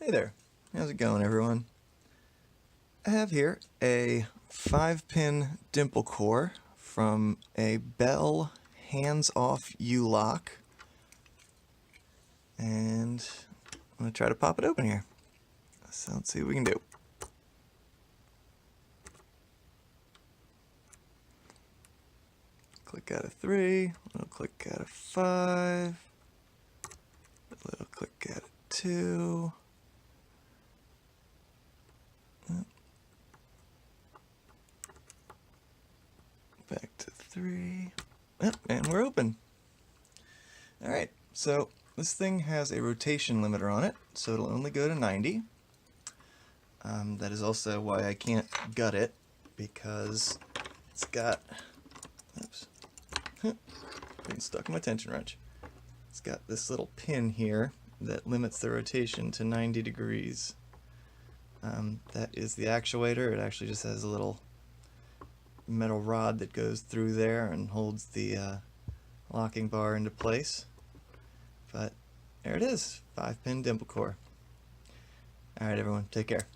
Hey there, how's it going everyone? I have here a 5-pin Dimple core from a Bell hands-off U-lock, and I'm going to try to pop it open here. So let's see what we can do. Click out of 3, little click out of 5, little click out of 2, back to 3, and we're open. Alright, so this thing has a rotation limiter on it, so it'll only go to 90. That is also why I can't gut it, because it's got, oops, getting stuck in my tension wrench. It's got this little pin here that limits the rotation to 90 degrees. That is the actuator. It actually just has a little metal rod that goes through there and holds the locking bar into place. But there it is, 5-pin Dimple core. Alright everyone, take care.